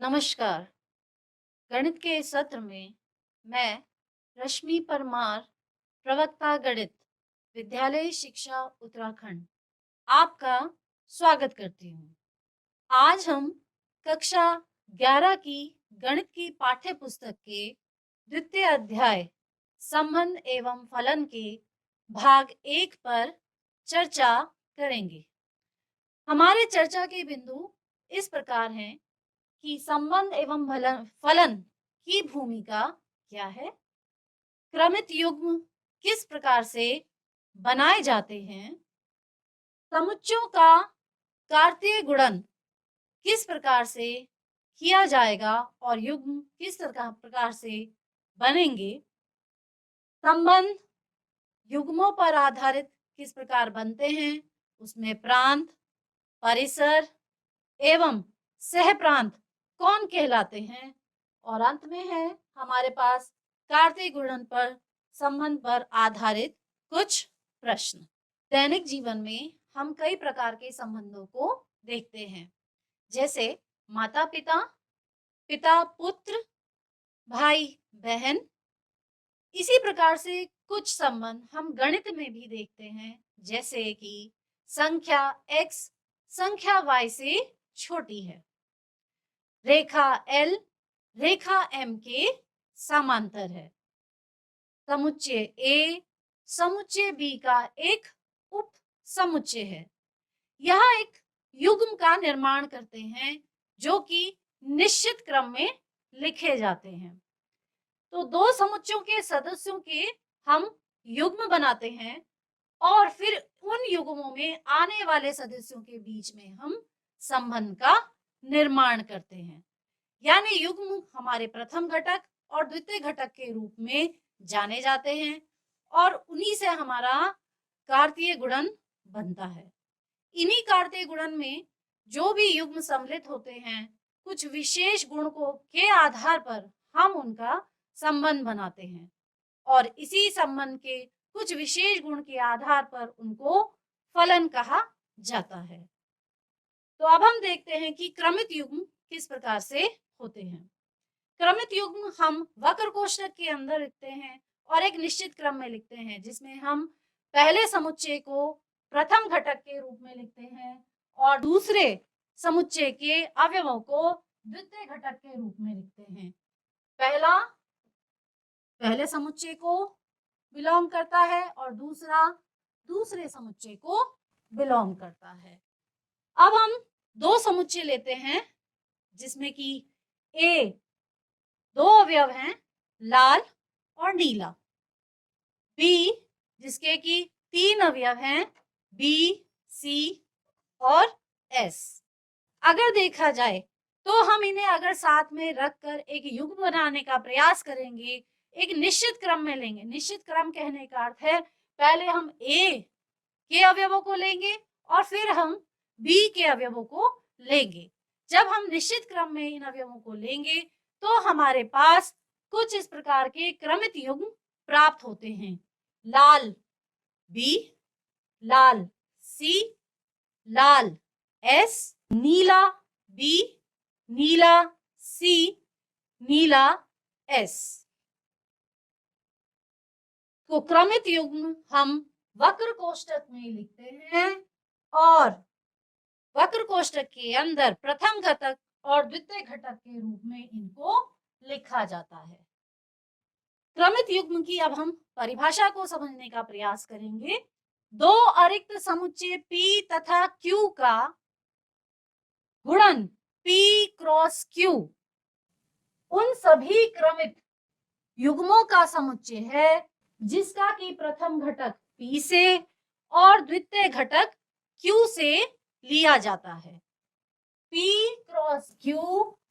नमस्कार। गणित के इस सत्र में मैं रश्मि परमार, प्रवक्ता गणित, विद्यालय शिक्षा उत्तराखंड, आपका स्वागत करती हूँ। आज हम कक्षा 11 की गणित की पाठ्य पुस्तक के द्वितीय अध्याय संबंध एवं फलन के भाग 1 पर चर्चा करेंगे। हमारे चर्चा के बिंदु इस प्रकार हैं कि संबंध एवं फलन की भूमिका क्या है, क्रमित युग्म किस प्रकार से बनाए जाते हैं, समुच्चयों का कार्तीय गुणन किस प्रकार से किया जाएगा और युग्म किस प्रकार से बनेंगे, संबंध युग्मों पर आधारित किस प्रकार बनते हैं, उसमें प्रांत, परिसर एवं सहप्रांत कौन कहलाते हैं, और अंत में है हमारे पास कार्तीय गुणन पर संबंध पर आधारित कुछ प्रश्न। दैनिक जीवन में हम कई प्रकार के संबंधों को देखते हैं, जैसे माता पिता, पिता पुत्र, भाई बहन। इसी प्रकार से कुछ संबंध हम गणित में भी देखते हैं, जैसे कि संख्या x संख्या y से छोटी है, रेखा L रेखा M के समांतर है, समुच्चय A समुच्चय B का एक उप समुच्चय है। यह एक युग्म का निर्माण करते हैं जो कि निश्चित क्रम में लिखे जाते हैं। तो दो समुच्चयों के सदस्यों के हम युग्म बनाते हैं और फिर उन युग्मों में आने वाले सदस्यों के बीच में हम संबंध का निर्माण करते हैं। यानी युग्म हमारे प्रथम घटक और द्वितीय घटक के रूप में जाने जाते हैं और उन्हीं से हमारा कार्तीय गुणन बनता है। इन्हीं कार्तीय गुणन में जो भी युग्म सम्मिलित होते हैं, कुछ विशेष गुण को के आधार पर हम उनका संबंध बनाते हैं और इसी संबंध के कुछ विशेष गुण के आधार पर उनको फलन कहा जाता है। तो अब हम देखते हैं कि क्रमित युग्म किस प्रकार से होते हैं। क्रमित युग्म हम वक्र कोष्ठक के अंदर लिखते हैं और एक निश्चित क्रम में लिखते हैं, जिसमें हम पहले समुच्चय को प्रथम घटक के रूप में लिखते हैं और दूसरे समुच्चय के अवयवों को द्वितीय घटक के रूप में लिखते हैं। पहला पहले समुच्चय को बिलोंग करता है और दूसरा दूसरे समुच्चय को बिलोंग करता है। अब हम दो समुच्चय लेते हैं जिसमें कि ए दो अवयव हैं, लाल और नीला, बी जिसके कि तीन अवयव हैं, बी सी और एस। अगर देखा जाए तो हम इन्हें अगर साथ में रखकर एक युग्म बनाने का प्रयास करेंगे, एक निश्चित क्रम में लेंगे। निश्चित क्रम कहने का अर्थ है पहले हम ए के अवयवों को लेंगे और फिर हम बी के अवयवों को लेंगे। जब हम निश्चित क्रम में इन अवयवों को लेंगे तो हमारे पास कुछ इस प्रकार के क्रमित युग्म प्राप्त होते हैं, लाल बी, लाल सी, लाल एस, नीला बी, नीला सी, नीला एस। तो क्रमित युग्म हम वक्र कोष्ठक में लिखते हैं और वक्र कोष्ठक के अंदर प्रथम घटक और द्वितीय घटक के रूप में इनको लिखा जाता है। क्रमित युग्म की अब हम परिभाषा को समझने का प्रयास करेंगे। दो अरिक्त समुच्चय P तथा Q का गुणन P क्रॉस Q उन सभी क्रमित युग्मों का समुच्चय है जिसका कि प्रथम घटक P से और द्वितीय घटक Q से लिया जाता है। P क्रॉस Q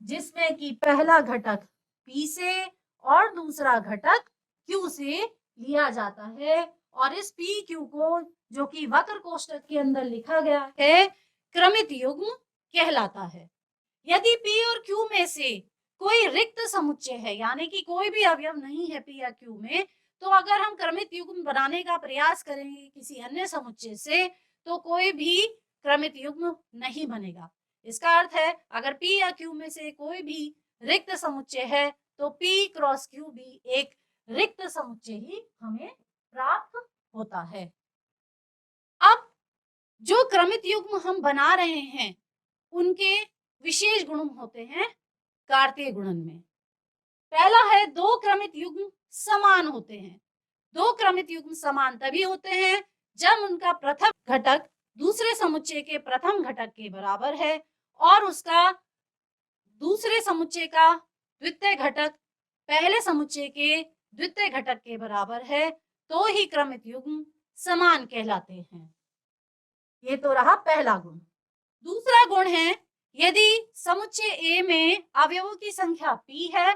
जिसमें कि पहला घटक P से और दूसरा घटक Q से लिया जाता है और इस PQ को जो कि वक्र कोष्ठक के अंदर लिखा गया है क्रमित युग्म कहलाता है। यदि P और Q में से कोई रिक्त समुच्चय है, यानी कि कोई भी अवयव नहीं है P या Q में, तो अगर हम क्रमित युग्म बनाने का प्रयास करेंगे किसी अन्य समुच्चय से तो कोई भी क्रमित युग्म नहीं बनेगा। इसका अर्थ है अगर P या Q में से कोई भी रिक्त समुच्चय है तो P क्रॉस Q भी एक रिक्त समुच्चय ही हमें प्राप्त होता है। अब जो क्रमित युग्म हम बना रहे हैं उनके विशेष गुण होते हैं कार्तीय गुणन में। पहला है दो क्रमित युग्म समान होते हैं। दो क्रमित युग्म समान तभी होते हैं जब उनका प्रथम घटक दूसरे समुच्चय के प्रथम घटक के बराबर है और उसका दूसरे समुच्चय का द्वितीय घटक पहले समुच्चय के द्वितीय घटक के बराबर है, तो ही क्रमित युग्म समान कहलाते हैं। ये तो रहा पहला गुण। दूसरा गुण है यदि समुच्चय A में अवयवों की संख्या P है,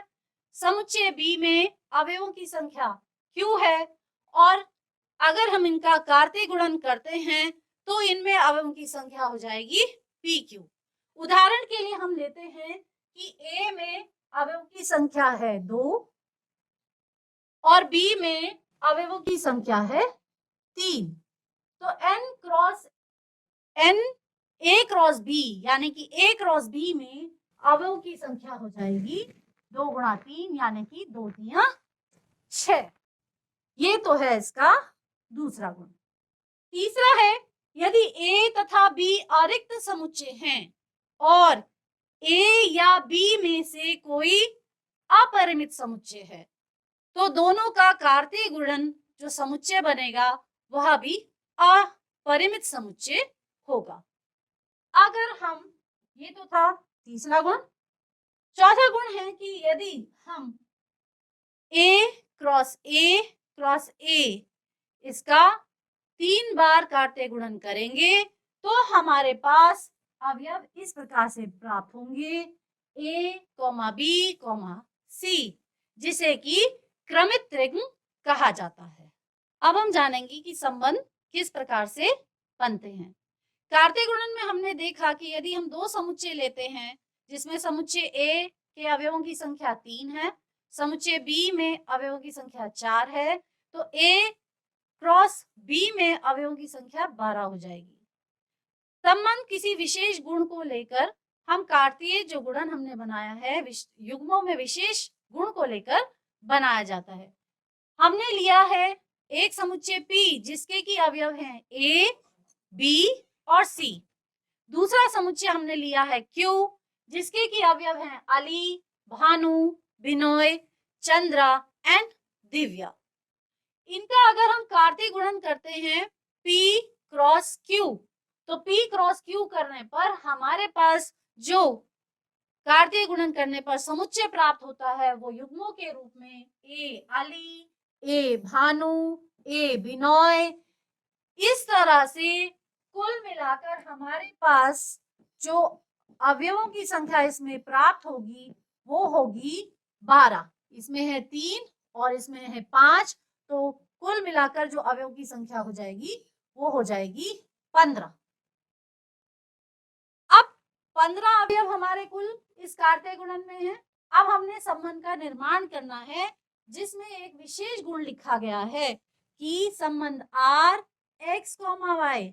समुच्चय B में अवयवों की संख्या Q है और अगर हम इनका कार्तीय गुणन करते हैं तो इनमें अवयवों की संख्या हो जाएगी PQ। उदाहरण के लिए हम लेते हैं कि A में अवयवों की संख्या है 2 और B में अवयवों की संख्या है 3, तो A क्रॉस B यानी कि A क्रॉस B में अवयवों की संख्या हो जाएगी 2 गुणा 3 यानी कि 2 3 6। ये तो है इसका दूसरा गुण। तीसरा है यदि A तथा B अरिक्त समुच्चय हैं और A या B में से कोई अपरिमित समुच्चय है तो दोनों का कार्तीय गुणन जो समुच्चय बनेगा वह भी अपरिमित समुच्चय होगा। अगर हम, ये तो था तीसरा गुण। चौथा गुण है कि यदि हम A क्रॉस A इसका 3 बार कार्तीय गुणन करेंगे तो हमारे पास अवयव इस प्रकार से प्राप्त होंगे A, B, C, जिसे कि क्रमित त्रिज्म कहा जाता है। अब हम जानेंगे कि संबंध किस प्रकार से बनते हैं। कार्तीय गुणन में हमने देखा कि यदि हम दो समुच्चय लेते हैं जिसमें समुच्चय A के अवयवों की संख्या 3 है, समुच्चय B में अवयवों की संख्या 4 है, तो A क्रॉस B में अवयवों की संख्या 12 हो जाएगी। संबंध किसी विशेष गुण को लेकर हम कार्तीय जो गुणन हमने बनाया है युग्मों में विशेष गुण को लेकर बनाया जाता है। हमने लिया है एक समुच्चय P जिसके की अवयव हैं A, B और C। दूसरा समुच्चय हमने लिया है Q जिसके की अवयव हैं अली, भानु, बिनोय, चंद्रा एंड दिव्या। इनका अगर हम कार्तीय गुणन करते हैं P क्रॉस Q, तो P क्रॉस Q करने पर हमारे पास जो कार्तीय गुणन करने पर समुच्चय प्राप्त होता है वो युग्मों के रूप में A Ali, A Bhanu, A Binoy. इस तरह से कुल मिलाकर हमारे पास जो अवयवों की संख्या इसमें प्राप्त होगी वो होगी 12। इसमें है 3 और इसमें है 5, तो कुल मिलाकर जो अवयवों की संख्या हो जाएगी वो हो जाएगी 15। अब 15 अवयव हमारे कुल इस कार्तीय गुणन में है। अब हमने संबंध का निर्माण करना है जिसमें एक विशेष गुण लिखा गया है कि संबंध R x, y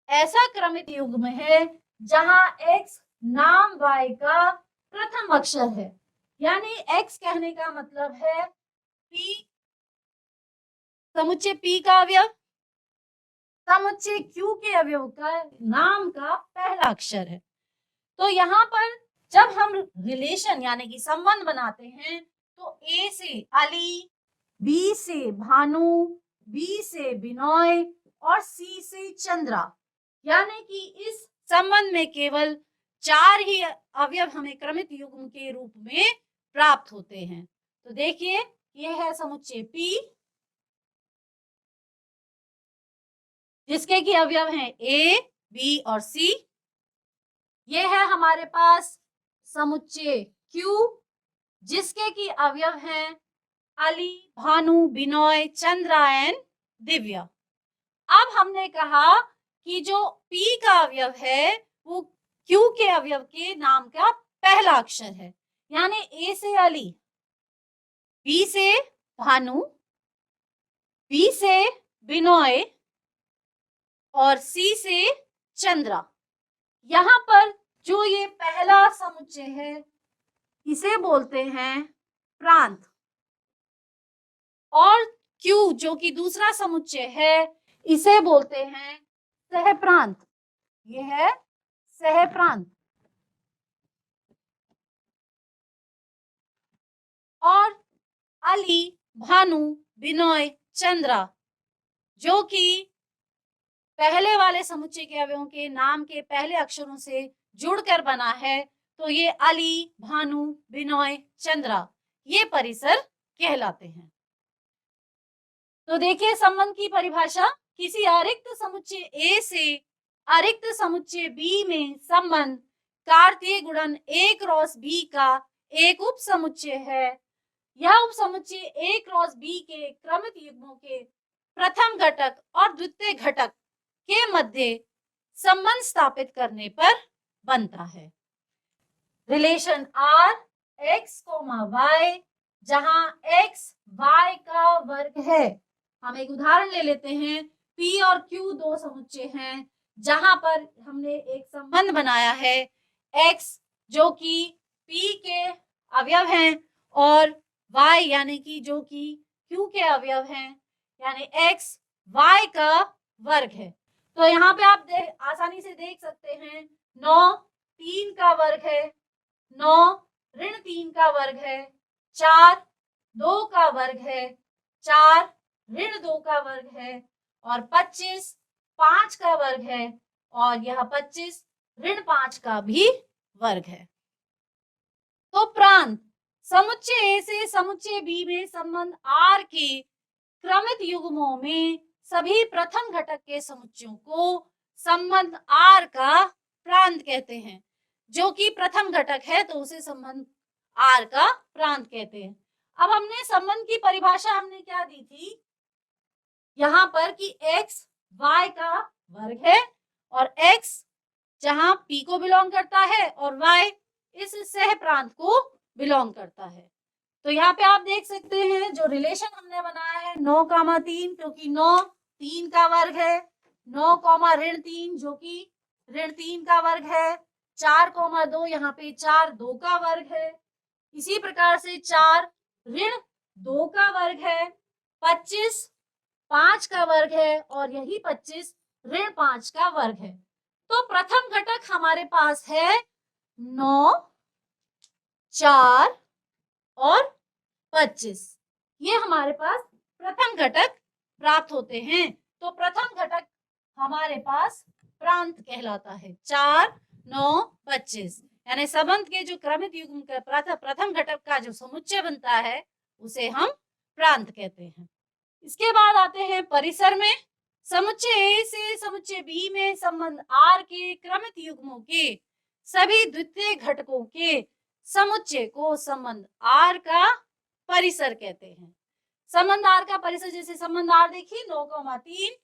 ऐसा क्रमित युग्म है जहां x नाम y का प्रथम अक्षर है, यानी x कहने का मतलब है P, समुच्चय P का अवयव समुच्चय Q के अवयव का नाम का पहला अक्षर है। तो यहाँ पर जब हम रिलेशन यानी कि संबंध बनाते हैं तो A से अली, B से भानु, B से बिनोय और C से चंद्रा, यानी कि इस संबंध में केवल 4 ही अवयव हमें क्रमित युग्म के रूप में प्राप्त होते हैं। तो देखिए यह है समुच्चय P जिसके की अवयव हैं A, B और C। यह है हमारे पास समुच्चय Q जिसके की अवयव हैं अली, भानु, बिनोय, चंद्रा एंड दिव्या। अब हमने कहा कि जो P का अवयव है वो Q के अवयव के नाम का पहला अक्षर है, यानी A से अली, B से भानु, B से बिनोय और C से चंद्रा। यहाँ पर जो ये पहला समुच्चय है इसे बोलते हैं प्रांत, और Q जो कि दूसरा समुच्चय है इसे बोलते हैं सहप्रांत। ये है सहप्रांत। और अली, भानु, बिनोय, चंद्रा जो कि पहले वाले समुच्चय के अवयवों के नाम के पहले अक्षरों से जुड़कर बना है, तो ये अली, भानु, बिनोय, चंद्रा ये परिसर कहलाते हैं। तो देखिए संबंध की परिभाषा, किसी अरिक्त समुच्चय ए से अरिक्त समुच्चय बी में संबंध कार्तीय गुणन A क्रॉस B का एक उप समुच्चय है। यह उप समुच्चय A क्रॉस B के क्रमित युग्मों के प्रथम घटक और द्वितीय घटक के मध्य संबंध स्थापित करने पर बनता है। रिलेशन R x, y जहां x y का वर्ग है। हम एक उदाहरण ले लेते हैं। P और Q दो समुच्चय हैं जहां पर हमने एक संबंध बनाया है x जो कि P के अवयव हैं और y यानी कि जो कि Q के अवयव हैं, यानी x y का वर्ग है। तो यहाँ पे आप आसानी से देख सकते हैं 9 3 का वर्ग है, 9 ऋण 3 का वर्ग है, 4 2 का वर्ग है, 4 ऋण 2 का वर्ग है, और 25 5 का वर्ग है, और यह 25 ऋण 5 का भी वर्ग है। तो प्रांत समुच्चय ए से समुच्चय बी में संबंध R के क्रमित युग्मों में सभी प्रथम घटक के समुच्चयों को संबंध R का प्रांत कहते हैं। जो कि प्रथम घटक है तो उसे संबंध R का प्रांत कहते हैं। अब हमने संबंध की परिभाषा हमने क्या दी थी यहाँ पर कि x y का वर्ग है और x जहां P को बिलोंग करता है और y इस सह प्रांत को बिलोंग करता है। तो यहाँ पे आप देख सकते हैं जो रिलेशन हमने बनाया है 9,3 क्योंकि 9 3 का वर्ग है, 9 ऋण 3 जो कि ऋण 3 का वर्ग है, 4,2 यहाँ पे 4 2 का वर्ग है, इसी प्रकार से 4 ऋण 2 का वर्ग है, 25 5 का वर्ग है और यही 25 ऋण 5 का वर्ग है। तो प्रथम घटक हमारे पास है 9 4 और 25, ये हमारे पास प्रथम घटक प्राप्त होते हैं। तो प्रथम घटक हमारे पास प्रांत कहलाता है 4 9 25, यानी संबंध के जो क्रमित युग्म का प्रथम घटक का जो समुच्चय बनता है उसे हम प्रांत कहते हैं। इसके बाद आते हैं परिसर में। समुच्चय ए से समुच्चय बी में संबंध R के क्रमित युग्मों के सभी द्वितीय घटकों के समुच्चय को संबंध R का परिसर कहते हैं। संबंध R का परिसर, जैसे संबंध R देखिए 9,3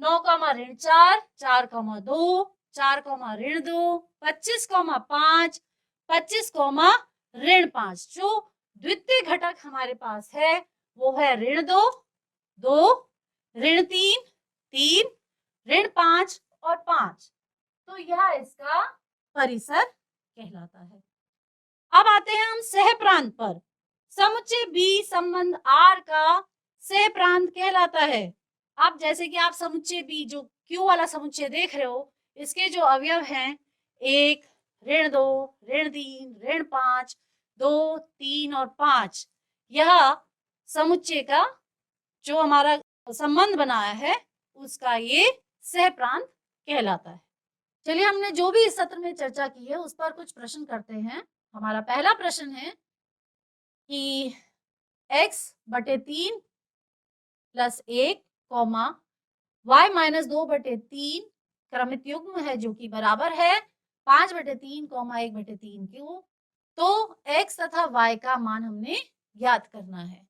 9 ऋण 4 4,2 4 ऋण 2 25,5 25 ऋण 5। जो द्वितीय घटक हमारे पास है वो है ऋण 2 2 ऋण 3 3 ऋण 5 और 5। तो यह इसका परिसर कहलाता है। अब आते हैं हम सह प्रांत पर। समुच्चय बी संबंध R का सह प्रांत कहलाता है। अब जैसे कि आप समुच्चय बी जो Q वाला समुच्चय देख रहे हो, इसके जो अवयव हैं 1 ऋण 2 ऋण 3 ऋण 5 2 3 और 5, यह समुच्चय का जो हमारा संबंध बनाया है उसका ये सह प्रांत कहलाता है। चलिए हमने जो भी इस सत्र में चर्चा की है उस पर कुछ प्रश्न करते हैं। हमारा पहला प्रश्न है कि x/3 + 1, y-2/3 क्रमित युग्म है जो कि बराबर है 5/3, 1/3 क्यों। तो x तथा y का मान हमने ज्ञात करना है।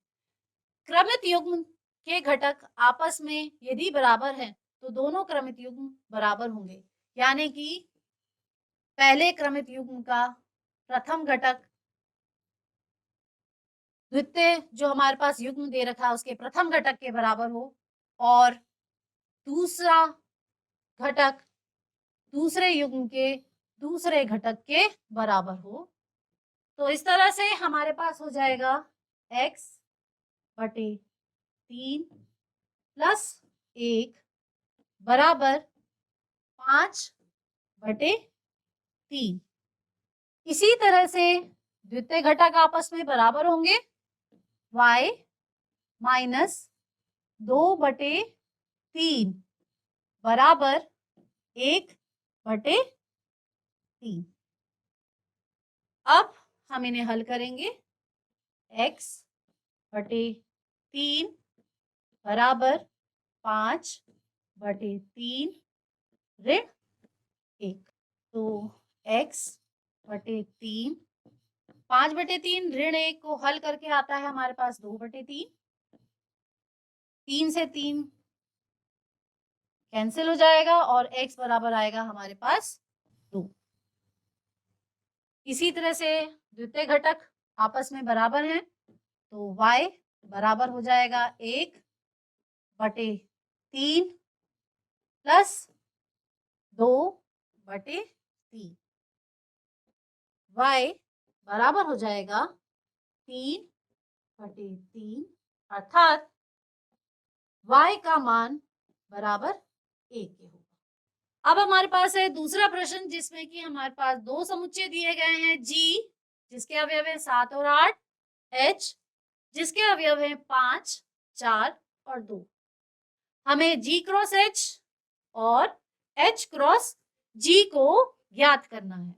क्रमित युग्म के घटक आपस में यदि बराबर हैं तो दोनों क्रमित युग्म बराबर होंगे, यानी कि पहले क्रमित युग्म का प्रथम घटक द्वितीय जो हमारे पास युग्म दे रखा है उसके प्रथम घटक के बराबर हो, और दूसरा घटक दूसरे युग्म के दूसरे घटक के बराबर हो। तो इस तरह से हमारे पास हो जाएगा x बटे 3 प्लस 1 बराबर 5 बटे 3। इसी तरह से द्वितीय घटक आपस में बराबर होंगे, y माइनस 2 बटे 3 बराबर 1 बटे 3। अब हम इन्हें हल करेंगे। x बटे 3 बराबर 5 बटे 3 ऋण 1। तो x बटे 3 5 बटे 3 ऋण 1 को हल करके आता है हमारे पास 2 बटे 3। 3 से 3 कैंसिल हो जाएगा और x बराबर आएगा हमारे पास 2। इसी तरह से द्वितीय घटक आपस में बराबर हैं, तो y बराबर हो जाएगा 1 बटे 3 प्लस 2 बटे 3। y बराबर हो जाएगा 3 बटे 3 अर्थात y का मान बराबर 1 के होगा। अब हमारे पास है दूसरा प्रश्न जिसमें कि हमारे पास दो समुच्चय दिए गए हैं, g जिसके अवयव है 7 और 8, h जिसके अवयव है 5, 4 और 2। हमें g क्रॉस h और h क्रॉस g को ज्ञात करना है।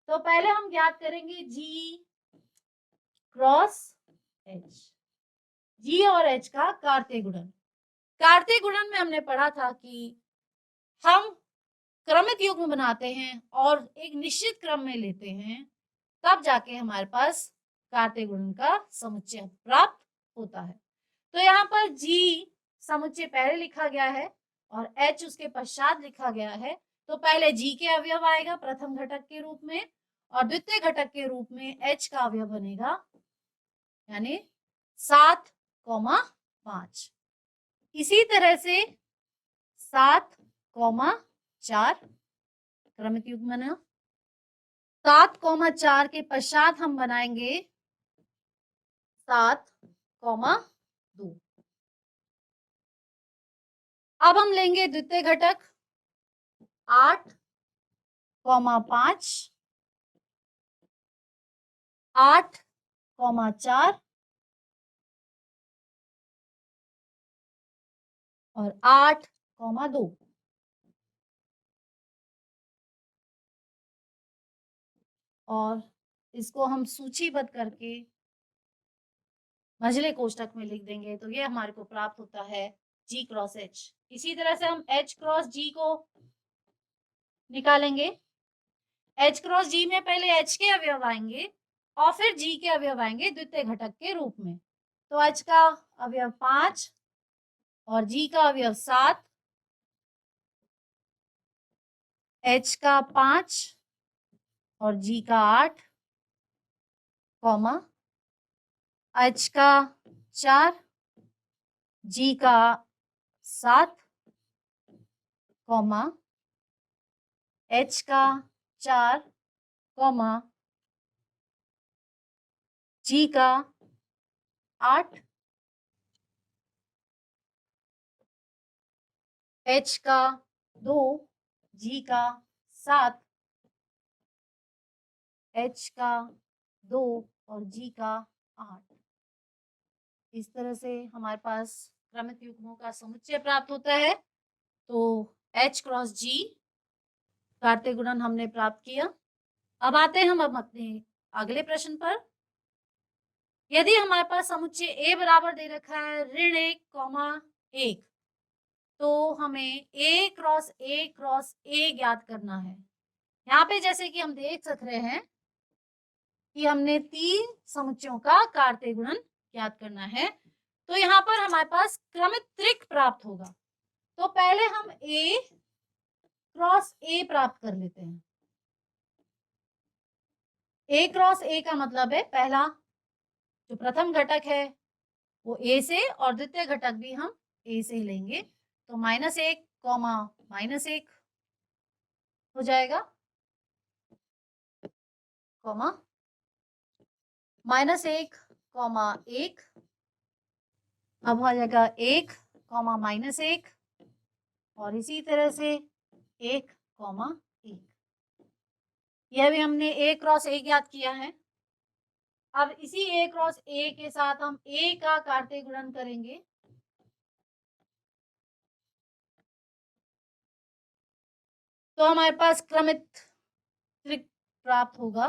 तो पहले हम ज्ञात करेंगे g क्रॉस h। g और h का कार्तीय गुणन। कार्तीय गुणन में हमने पढ़ा था कि हम क्रमित युग्म बनाते हैं और एक निश्चित क्रम में लेते हैं, तब जाके हमारे पास कार्तीय गुणन का समुच्चय प्राप्त होता है। तो यहाँ पर g समुच्चय पहले लिखा गया है और h उसके पश्चात लिखा गया है। तो पहले g के अवयव आएगा प्रथम घटक के रूप में और द्वितीय घटक के रूप में h का अवयव बनेगा, यानी 7, 5। इसी तरह से 7, 4 क्रमिक युग्म बना। 7, 4 के पश्चात हम बनाएंगे 7, 2। अब हम लेंगे द्वितीय घटक 8, 5, 8, 4 और 8, 2। और इसको हम सूचीबद्ध करके मझले कोष्ठक में लिख देंगे, तो ये हमारे को प्राप्त होता है g क्रॉस h। इसी तरह से हम h क्रॉस g को निकालेंगे। h क्रॉस g में पहले h के अवयव आएंगे और फिर g के अवयव आएंगे द्वितीय घटक के रूप में। तो h का अवयव 5 और g का अवयव 7, h का 5 और g का 8, h का 4, g का 7, h का 4, g का 8, h का 2, g का 7, h का 2 और g का 8। इस तरह से हमारे पास क्रमित युग्मों का समुच्चय प्राप्त होता है। तो h क्रॉस g कार्तीय गुणन हमने प्राप्त किया। अब आते हैं हम अपने अगले प्रश्न पर। यदि हमारे पास समुच्चय a बराबर दे रखा है ऋण 1, 1, तो हमें a क्रॉस a ज्ञात करना है। यहाँ पे जैसे कि हम देख सक रहे हैं कि हमने 3 समुच्चयों का कार्तीय गुणन ज्ञात करना है। तो यहाँ पर हमारे पास क्रमित त्रिक प्राप्त होगा। तो पहले हम a क्रॉस a प्राप्त कर लेते हैं। a क्रॉस a का मतलब है पहला जो प्रथम घटक है वो a से और द्वितीय घटक भी हम a से लेंगे। तो -1, -1 हो जाएगा। कॉमा -1 कॉमा 1, अब हो जाएगा 1 कॉमा -1 और इसी तरह से 1 कॉमा 1। यह भी हमने a क्रॉस a ज्ञात किया है। अब इसी a क्रॉस a के साथ हम a का कार्तीय गुणन करेंगे। तो हमारे पास क्रमित त्रिक प्राप्त होगा।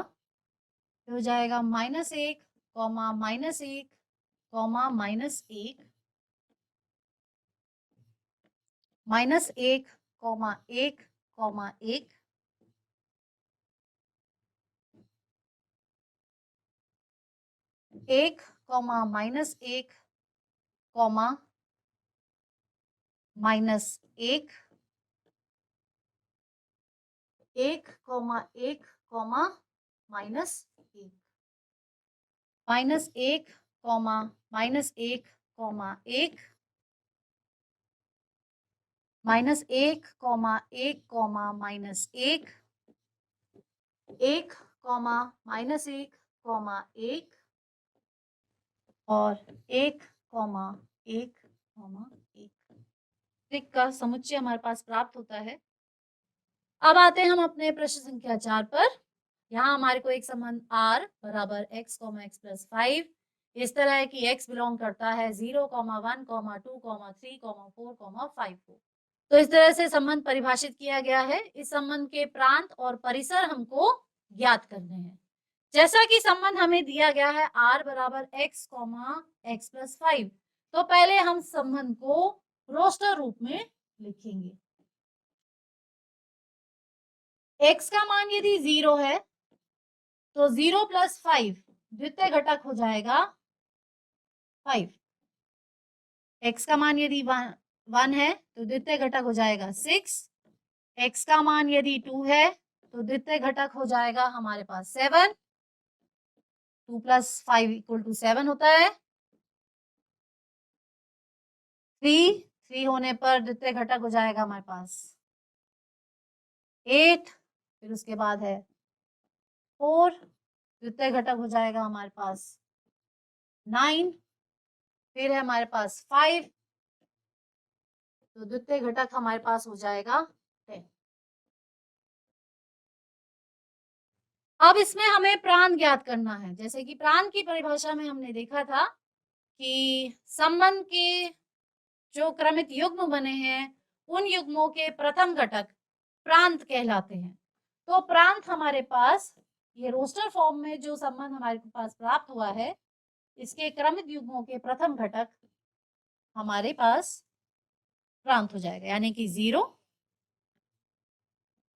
हो जाएगा -1 कॉमा -1 कॉमा -1, -1 कॉमा 1 कॉमा 1, एक comma -1 comma -1, 1 comma 1 comma -1, -1 comma -1 comma 1, -1 comma 1 comma -1, 1 comma -1 comma 1 और 1 कॉमा 1 कॉमा 1 त्रिक का समुच्चय हमारे पास प्राप्त होता है। अब आते हैं हम अपने प्रश्न संख्या 4 पर। यहाँ हमारे को एक संबंध r बराबर x, x प्लस 5 इस तरह है कि x बिलोंग करता है 0, 1, 2, 3, 4, 5 को। तो इस तरह से संबंध परिभाषित किया गया है। इस संबंध के प्रांत और परिसर हमको ज्ञात करने हैं। जैसा कि संबंध हमें दिया गया है r बराबर x, x प्लस 5, तो पहले हम संबंध को रोस्टर रूप में लिखेंगे। x का मान यदि 0 है तो 0 प्लस 5 द्वितीय घटक हो जाएगा 5। x का मान यदि 1 है तो द्वितीय घटक हो जाएगा 6। x का मान यदि 2 है तो द्वितीय घटक हो जाएगा हमारे पास 7। 2 प्लस 5 इक्वल टू 7 होता है। 3 होने पर द्वितीय घटक हो जाएगा हमारे पास 8। फिर उसके बाद है 4, द्वितीय घटक हो जाएगा हमारे पास 9। फिर है हमारे पास 5, तो द्वितीय घटक हमारे पास हो जाएगा 10। अब इसमें हमें प्रांत ज्ञात करना है। जैसे कि प्रांत की परिभाषा में हमने देखा था कि संबंध के जो क्रमित युग्म बने हैं उन युग्मों के प्रथम घटक प्रांत कहलाते हैं। तो प्रांत हमारे पास ये रोस्टर फॉर्म में जो संबंध हमारे पास प्राप्त हुआ है इसके क्रमित युग्मों के प्रथम घटक हमारे पास प्रांत हो जाएगा, यानी कि 0,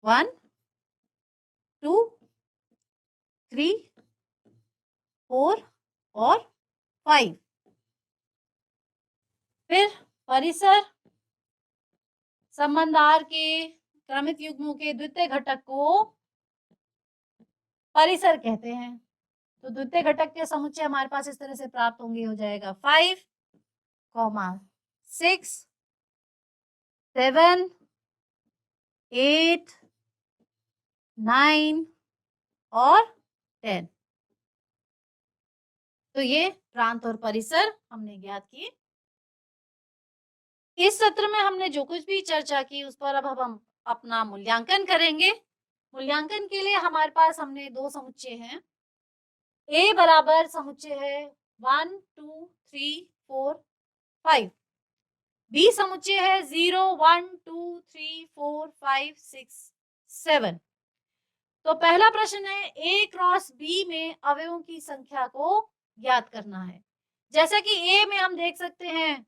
1, 2, 3, 4 और 5। फिर परिसर संबंध R के क्रमित युग्मों के द्वितीय घटक को परिसर कहते हैं। तो द्वितीय घटक के समुच्चय हमारे पास इस तरह से प्राप्त होंगे। हो जाएगा 5, 6, 7, 8, 9 और 10। तो ये प्रांत और परिसर हमने ज्ञात किए। इस सत्र में हमने जो कुछ भी चर्चा की उस पर अब हम अपना मूल्यांकन करेंगे। मूल्यांकन के लिए हमारे पास हमने दो समुच्चय हैं। A बराबर समुच्चय है 1, 2, 3, 4, 5। B समुच्चय है 0, 1, 2, 3, 4, 5, 6, 7। तो पहला प्रश्न है A क्रॉस B में अवयवों की संख्या को ज्ञात करना है। जैसा कि A में हम देख सकते हैं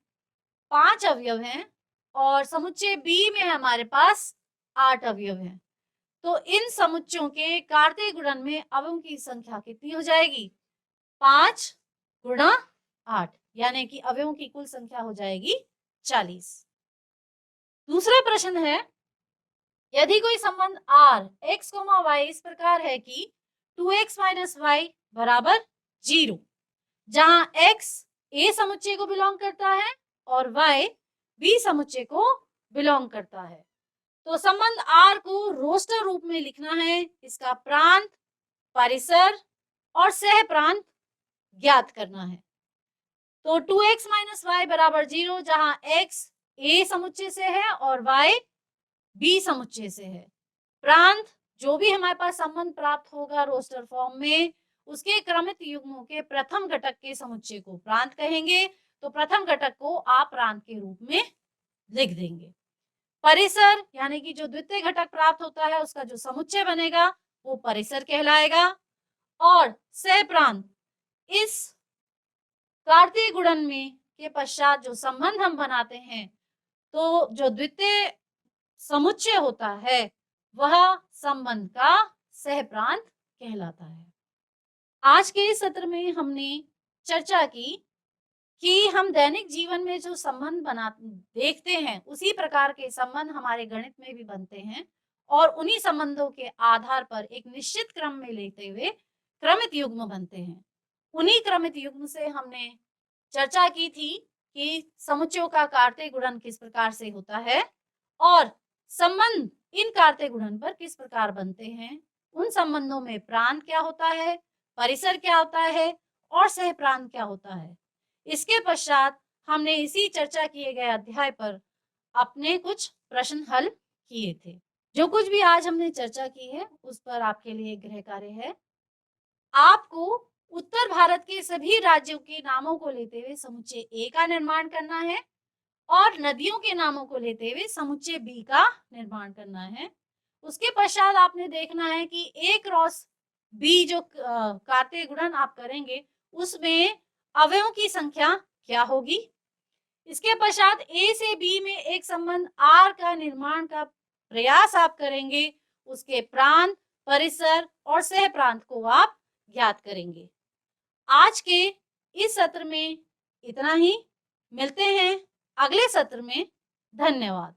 5 अवयव हैं और समुच्चय B में हमारे पास 8 अवयव हैं। तो इन समुच्चयों के कार्तीय गुणन में अवयवों की संख्या कितनी हो जाएगी? 5 गुणा 8, यानी कि अवयवों की कुल संख्या हो जाएगी 40। दूसरा प्रश्न है, यदि कोई संबंध R x, y इस प्रकार है कि 2x - y बराबर 0, जहां x A समुच्चय को बिलोंग करता है और y B समुच्चय को बिलोंग करता है। तो संबंध R को रोस्टर रूप में लिखना है। इसका प्रांत परिसर और सह प्रांत ज्ञात करना है। तो 2x माइनस वाई बराबर 0, जहां x a समुच्चय से है और y b समुच्चय से है। प्रांत जो भी हमारे पास संबंध प्राप्त होगा रोस्टर फॉर्म में, उसके क्रमित युग्मों के प्रथम घटक के समुच्चय को प्रांत कहेंगे। तो प्रथम घटक को आप प्रांत के रूप में लिख देंगे। परिसर यानी कि जो द्वितीय घटक प्राप्त होता है उसका जो समुच्चय बनेगा वो परिसर कहलाएगा। और सह प्रांत, इस कार्तीय गुणन में के पश्चात जो संबंध हम बनाते हैं, तो जो द्वितीय समुच्चय होता है वह संबंध का सह प्रांत कहलाता है। आज के इस सत्र में हमने चर्चा की कि हम दैनिक जीवन में जो संबंध देखते हैं उसी प्रकार के संबंध हमारे गणित में भी बनते हैं, और उन्हीं संबंधों के आधार पर एक निश्चित क्रम में लेते हुए क्रमित युग्म बनते हैं। उन्हीं क्रमित युग्म से हमने चर्चा की थी कि समुच्चयों का कार्तीय गुणन किस प्रकार से होता है और संबंध इन कार्तीय गुणन पर किस प्रकार बनते हैं। उन संबंधों में प्रांत क्या होता है, परिसर क्या होता है और सह प्रांत क्या होता है। इसके पश्चात हमने इसी चर्चा किए गए अध्याय पर अपने कुछ प्रश्न हल किए थे। जो कुछ भी आज हमने चर्चा की है उस पर आपके लिए गृह कार्य है। आपको उत्तर भारत के सभी राज्यों के नामों को लेते हुए समुच्चय ए का निर्माण करना है और नदियों के नामों को लेते हुए समुच्चय बी का निर्माण करना है। उसके पश्चात आपने देखना है कि ए क्रॉस बी जो कार्तीय गुणन आप करेंगे उसमें अवयवों की संख्या क्या होगी। इसके पश्चात ए से बी में एक संबंध आर का निर्माण का प्रयास आप करेंगे। उसके प्रांत, परिसर और सह प्रांत को आप ज्ञात करेंगे। आज के इस सत्र में इतना ही। मिलते हैं अगले सत्र में। धन्यवाद।